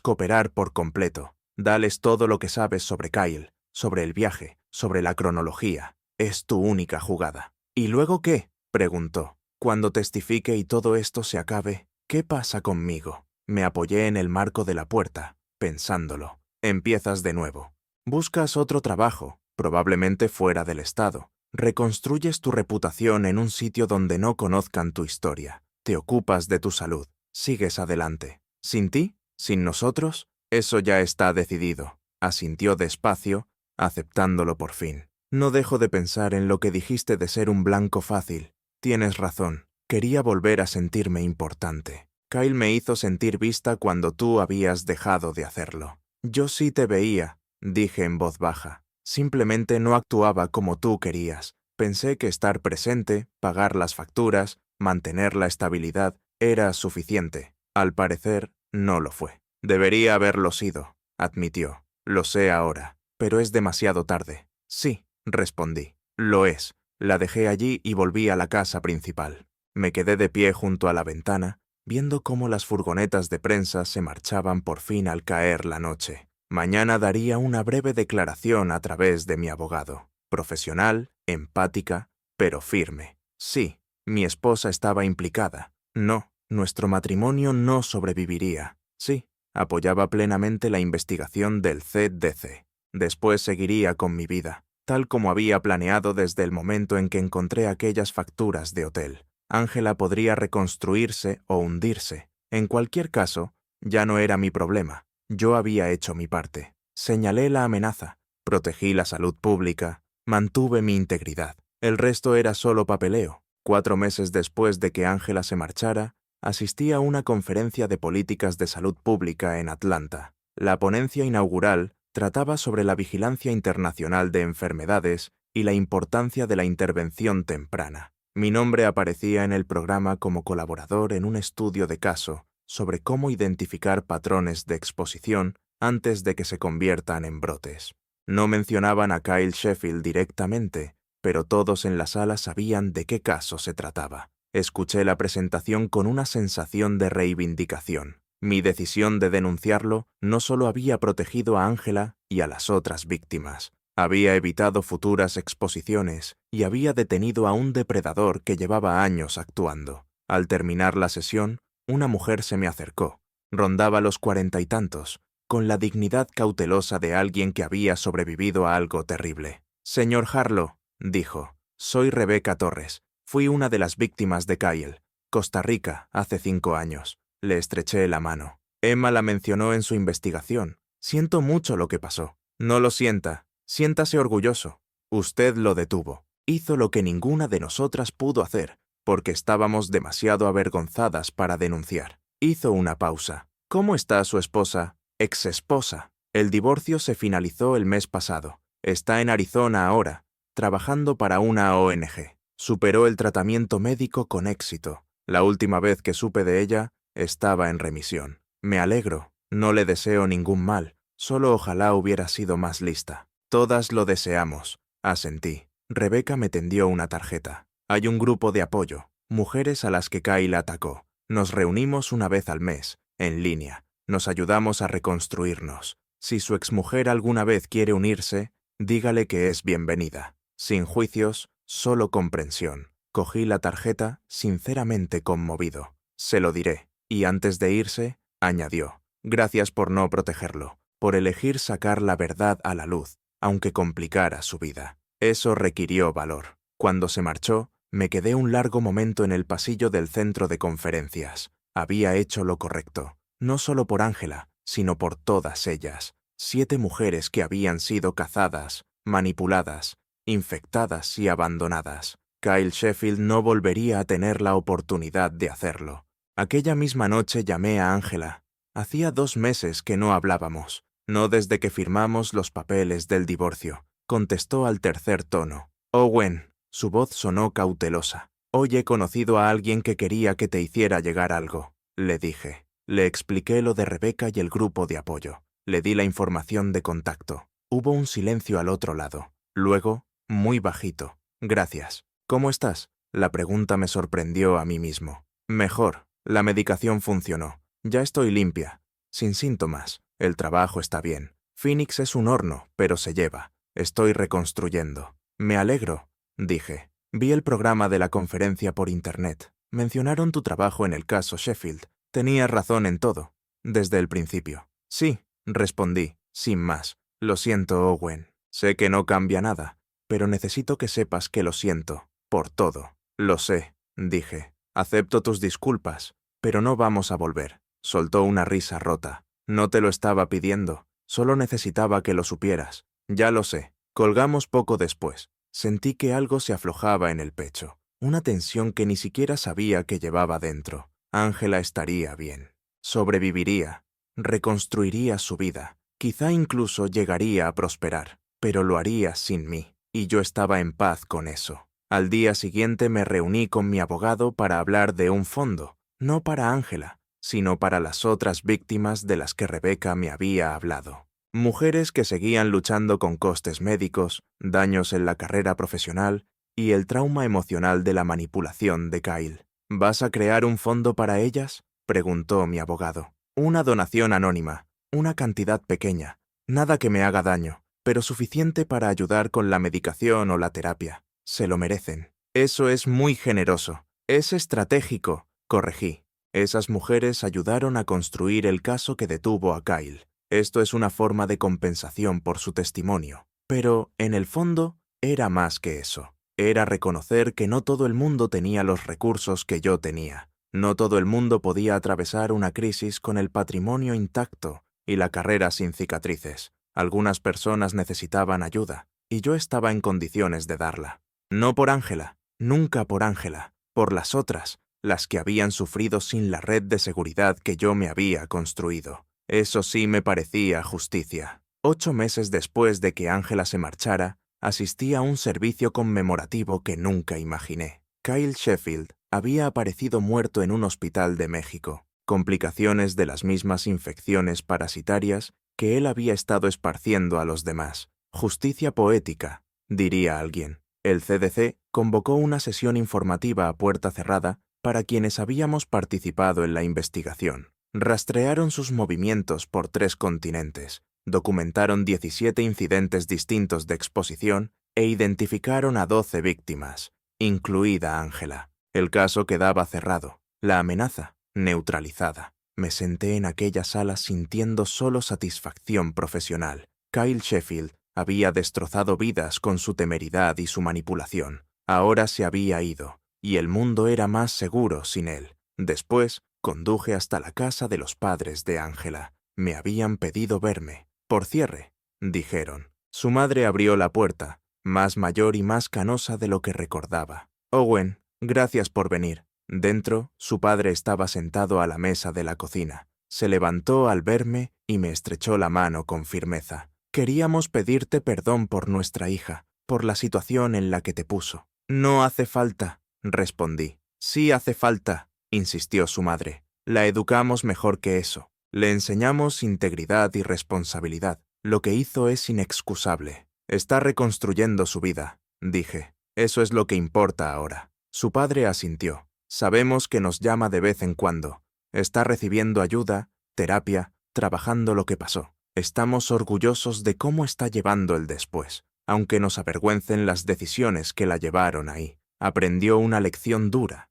cooperar por completo. Dales todo lo que sabes sobre Kyle, sobre el viaje, sobre la cronología. Es tu única jugada». «¿Y luego qué?», preguntó. «Cuando testifique y todo esto se acabe, ¿qué pasa conmigo?». Me apoyé en el marco de la puerta, pensándolo. «Empiezas de nuevo. Buscas otro trabajo, probablemente fuera del estado. Reconstruyes tu reputación en un sitio donde no conozcan tu historia. Te ocupas de tu salud. Sigues adelante. ¿Sin ti? ¿Sin nosotros? Eso ya está decidido», asintió despacio, aceptándolo por fin. «No dejo de pensar en lo que dijiste de ser un blanco fácil. Tienes razón. Quería volver a sentirme importante. Kyle me hizo sentir vista cuando tú habías dejado de hacerlo. Yo sí te veía», dije en voz baja. «Simplemente no actuaba como tú querías. Pensé que estar presente, pagar las facturas, mantener la estabilidad, era suficiente. Al parecer, no lo fue». «Debería haberlo sido», admitió. «Lo sé ahora, pero es demasiado tarde». «Sí», respondí. «Lo es». La dejé allí y volví a la casa principal. Me quedé de pie junto a la ventana, viendo cómo las furgonetas de prensa se marchaban por fin al caer la noche. Mañana daría una breve declaración a través de mi abogado. Profesional, empática, pero firme. Sí, mi esposa estaba implicada. No, nuestro matrimonio no sobreviviría. Sí, apoyaba plenamente la investigación del CDC. Después seguiría con mi vida, tal como había planeado desde el momento en que encontré aquellas facturas de hotel. Ángela podría reconstruirse o hundirse. En cualquier caso, ya no era mi problema. Yo había hecho mi parte. Señalé la amenaza, protegí la salud pública, mantuve mi integridad. El resto era solo papeleo. 4 meses después de que Ángela se marchara, asistí a una conferencia de políticas de salud pública en Atlanta. La ponencia inaugural trataba sobre la vigilancia internacional de enfermedades y la importancia de la intervención temprana. Mi nombre aparecía en el programa como colaborador en un estudio de caso sobre cómo identificar patrones de exposición antes de que se conviertan en brotes. No mencionaban a Kyle Sheffield directamente, pero todos en la sala sabían de qué caso se trataba. Escuché la presentación con una sensación de reivindicación. Mi decisión de denunciarlo no solo había protegido a Angela y a las otras víctimas, había evitado futuras exposiciones y había detenido a un depredador que llevaba años actuando. Al terminar la sesión, una mujer se me acercó. Rondaba los 40 y tantos, con la dignidad cautelosa de alguien que había sobrevivido a algo terrible. «Señor Harlow», dijo, «soy Rebecca Torres. Fui una de las víctimas de Kyle, Costa Rica, hace 5 años». Le estreché la mano. Emma la mencionó en su investigación. Siento mucho lo que pasó. No lo sienta. Siéntase orgulloso. Usted lo detuvo. Hizo lo que ninguna de nosotras pudo hacer, porque estábamos demasiado avergonzadas para denunciar. Hizo una pausa. ¿Cómo está su esposa? Ex-esposa. El divorcio se finalizó el mes pasado. Está en Arizona ahora, trabajando para una ONG. Superó el tratamiento médico con éxito. La última vez que supe de ella, estaba en remisión. Me alegro. No le deseo ningún mal. Solo ojalá hubiera sido más lista. Todas lo deseamos. Asentí. Rebecca me tendió una tarjeta. Hay un grupo de apoyo, mujeres a las que Kyle atacó. Nos reunimos una vez al mes, en línea. Nos ayudamos a reconstruirnos. Si su exmujer alguna vez quiere unirse, dígale que es bienvenida. Sin juicios, solo comprensión. Cogí la tarjeta, sinceramente conmovido. Se lo diré. Y antes de irse, añadió, gracias por no protegerlo, por elegir sacar la verdad a la luz, aunque complicara su vida. Eso requirió valor. Cuando se marchó, me quedé un largo momento en el pasillo del centro de conferencias. Había hecho lo correcto, no solo por Angela, sino por todas ellas. 7 mujeres que habían sido cazadas, manipuladas, infectadas y abandonadas. Kyle Sheffield no volvería a tener la oportunidad de hacerlo. Aquella misma noche llamé a Angela. Hacía 2 meses que no hablábamos, no desde que firmamos los papeles del divorcio. Contestó al tercer tono. Owen, su voz sonó cautelosa. Hoy he conocido a alguien que quería que te hiciera llegar algo, le dije. Le expliqué lo de Rebecca y el grupo de apoyo. Le di la información de contacto. Hubo un silencio al otro lado. Luego, muy bajito. Gracias. ¿Cómo estás? La pregunta me sorprendió a mí mismo. Mejor. La medicación funcionó. Ya estoy limpia. Sin síntomas. El trabajo está bien. Phoenix es un horno, pero se lleva. Estoy reconstruyendo. Me alegro, dije. Vi el programa de la conferencia por internet. Mencionaron tu trabajo en el caso Sheffield. Tenías razón en todo. Desde el principio. Sí, respondí, sin más. Lo siento, Owen. Sé que no cambia nada, pero necesito que sepas que lo siento. Por todo. Lo sé, dije. Acepto tus disculpas, pero no vamos a volver. Soltó una risa rota. No te lo estaba pidiendo. Solo necesitaba que lo supieras. Ya lo sé. Colgamos poco después. Sentí que algo se aflojaba en el pecho. Una tensión que ni siquiera sabía que llevaba dentro. Angela estaría bien. Sobreviviría. Reconstruiría su vida. Quizá incluso llegaría a prosperar. Pero lo haría sin mí. Y yo estaba en paz con eso. Al día siguiente me reuní con mi abogado para hablar de un fondo. No para Angela, sino para las otras víctimas de las que Rebecca me había hablado. Mujeres que seguían luchando con costes médicos, daños en la carrera profesional y el trauma emocional de la manipulación de Kyle. ¿Vas a crear un fondo para ellas?, preguntó mi abogado. Una donación anónima, una cantidad pequeña, nada que me haga daño, pero suficiente para ayudar con la medicación o la terapia. Se lo merecen. Eso es muy generoso. Es estratégico, corregí. Esas mujeres ayudaron a construir el caso que detuvo a Kyle. Esto es una forma de compensación por su testimonio. Pero, en el fondo, era más que eso. Era reconocer que no todo el mundo tenía los recursos que yo tenía. No todo el mundo podía atravesar una crisis con el patrimonio intacto y la carrera sin cicatrices. Algunas personas necesitaban ayuda, y yo estaba en condiciones de darla. No por Angela, nunca por Angela, por las otras, las que habían sufrido sin la red de seguridad que yo me había construido. Eso sí me parecía justicia. 8 meses después de que Angela se marchara, asistí a un servicio conmemorativo que nunca imaginé. Kyle Sheffield había aparecido muerto en un hospital de México, complicaciones de las mismas infecciones parasitarias que él había estado esparciendo a los demás. Justicia poética, diría alguien. El CDC convocó una sesión informativa a puerta cerrada para quienes habíamos participado en la investigación. Rastrearon sus movimientos por 3 continentes, documentaron 17 incidentes distintos de exposición e identificaron a 12 víctimas, incluida Ángela. El caso quedaba cerrado, la amenaza neutralizada. Me senté en aquella sala sintiendo solo satisfacción profesional. Kyle Sheffield había destrozado vidas con su temeridad y su manipulación. Ahora se había ido, y el mundo era más seguro sin él. Después, conduje hasta la casa de los padres de Ángela. Me habían pedido verme. Por cierre, dijeron. Su madre abrió la puerta, más mayor y más canosa de lo que recordaba. Owen, gracias por venir. Dentro, su padre estaba sentado a la mesa de la cocina. Se levantó al verme y me estrechó la mano con firmeza. Queríamos pedirte perdón por nuestra hija, por la situación en la que te puso. No hace falta, respondí. Sí hace falta, insistió su madre. La educamos mejor que eso. Le enseñamos integridad y responsabilidad. Lo que hizo es inexcusable. Está reconstruyendo su vida, dije. Eso es lo que importa ahora. Su padre asintió. Sabemos que nos llama de vez en cuando. Está recibiendo ayuda, terapia, trabajando lo que pasó. Estamos orgullosos de cómo está llevando el después, aunque nos avergüencen las decisiones que la llevaron ahí. Aprendió una lección dura.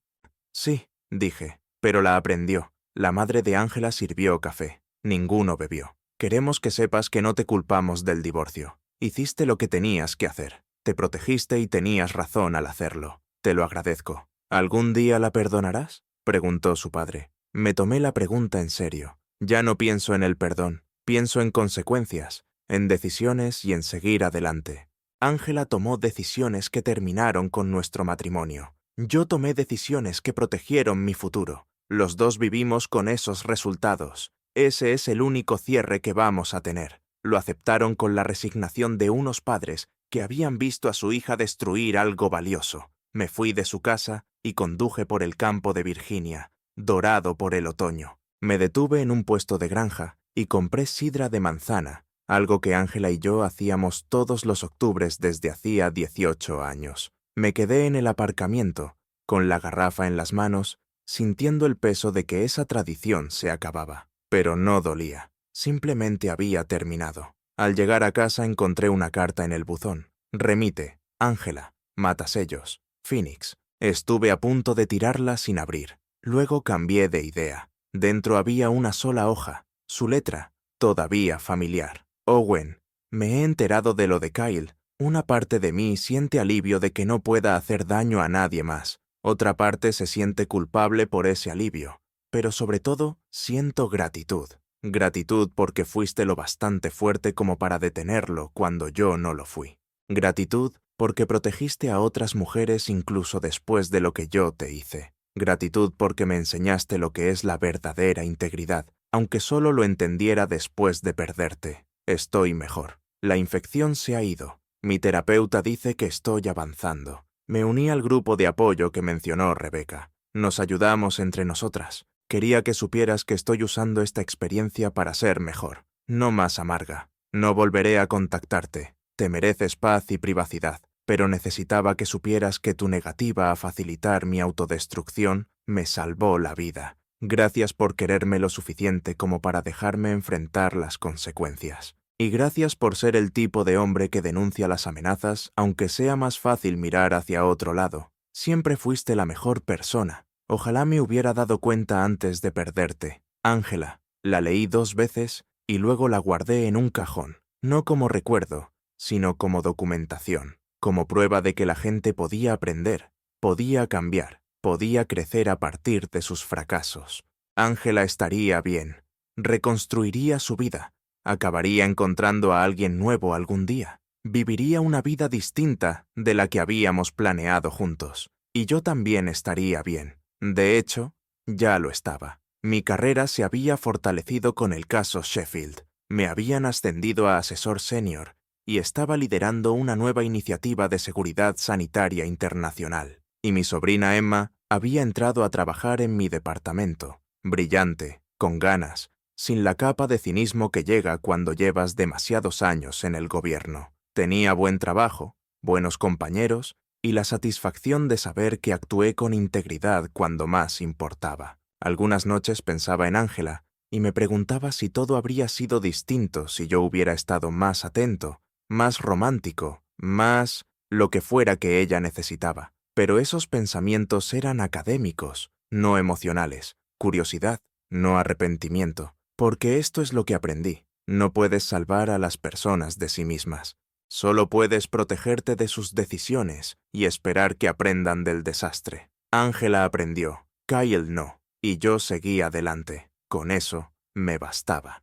Sí, dije, pero la aprendió. La madre de Ángela sirvió café. Ninguno bebió. Queremos que sepas que no te culpamos del divorcio. Hiciste lo que tenías que hacer. Te protegiste y tenías razón al hacerlo. Te lo agradezco. ¿Algún día la perdonarás?, preguntó su padre. Me tomé la pregunta en serio. Ya no pienso en el perdón. Pienso en consecuencias, en decisiones y en seguir adelante. Ángela tomó decisiones que terminaron con nuestro matrimonio. Yo tomé decisiones que protegieron mi futuro. Los dos vivimos con esos resultados. Ese es el único cierre que vamos a tener. Lo aceptaron con la resignación de unos padres que habían visto a su hija destruir algo valioso. Me fui de su casa y conduje por el campo de Virginia, dorado por el otoño. Me detuve en un puesto de granja y compré sidra de manzana, algo que Ángela y yo hacíamos todos los octubres desde hacía 18 años. Me quedé en el aparcamiento, con la garrafa en las manos, sintiendo el peso de que esa tradición se acababa. Pero no dolía, simplemente había terminado. Al llegar a casa encontré una carta en el buzón. Remite, Ángela, Matasellos, Phoenix. Estuve a punto de tirarla sin abrir. Luego cambié de idea. Dentro había una sola hoja, su letra, todavía familiar. Owen, me he enterado de lo de Kyle. Una parte de mí siente alivio de que no pueda hacer daño a nadie más. Otra parte se siente culpable por ese alivio. Pero sobre todo, siento gratitud. Gratitud porque fuiste lo bastante fuerte como para detenerlo cuando yo no lo fui. Gratitud porque protegiste a otras mujeres incluso después de lo que yo te hice. Gratitud porque me enseñaste lo que es la verdadera integridad, aunque solo lo entendiera después de perderte. Estoy mejor. La infección se ha ido. Mi terapeuta dice que estoy avanzando. Me uní al grupo de apoyo que mencionó Rebeca. Nos ayudamos entre nosotras. Quería que supieras que estoy usando esta experiencia para ser mejor, no más amarga. No volveré a contactarte. Te mereces paz y privacidad, pero necesitaba que supieras que tu negativa a facilitar mi autodestrucción me salvó la vida. Gracias por quererme lo suficiente como para dejarme enfrentar las consecuencias. Y gracias por ser el tipo de hombre que denuncia las amenazas, aunque sea más fácil mirar hacia otro lado. Siempre fuiste la mejor persona. Ojalá me hubiera dado cuenta antes de perderte. Ángela, la leí 2 veces y luego la guardé en un cajón, no como recuerdo, sino como documentación, como prueba de que la gente podía aprender, podía cambiar, podía crecer a partir de sus fracasos. Ángela estaría bien, reconstruiría su vida, acabaría encontrando a alguien nuevo algún día, viviría una vida distinta de la que habíamos planeado juntos, y yo también estaría bien. De hecho, ya lo estaba. Mi carrera se había fortalecido con el caso Sheffield. Me habían ascendido a asesor senior y estaba liderando una nueva iniciativa de seguridad sanitaria internacional. y mi sobrina Emma había entrado a trabajar en mi departamento, brillante, con ganas, sin la capa de cinismo que llega cuando llevas demasiados años en el gobierno. Tenía buen trabajo, buenos compañeros y la satisfacción de saber que actué con integridad cuando más importaba. Algunas noches pensaba en Ángela y me preguntaba si todo habría sido distinto si yo hubiera estado más atento, más romántico, más lo que fuera que ella necesitaba. Pero esos pensamientos eran académicos, no emocionales, curiosidad, no arrepentimiento, porque esto es lo que aprendí. No puedes salvar a las personas de sí mismas. Solo puedes protegerte de sus decisiones y esperar que aprendan del desastre. Ángela aprendió, Kyle no, y yo seguí adelante. Con eso me bastaba.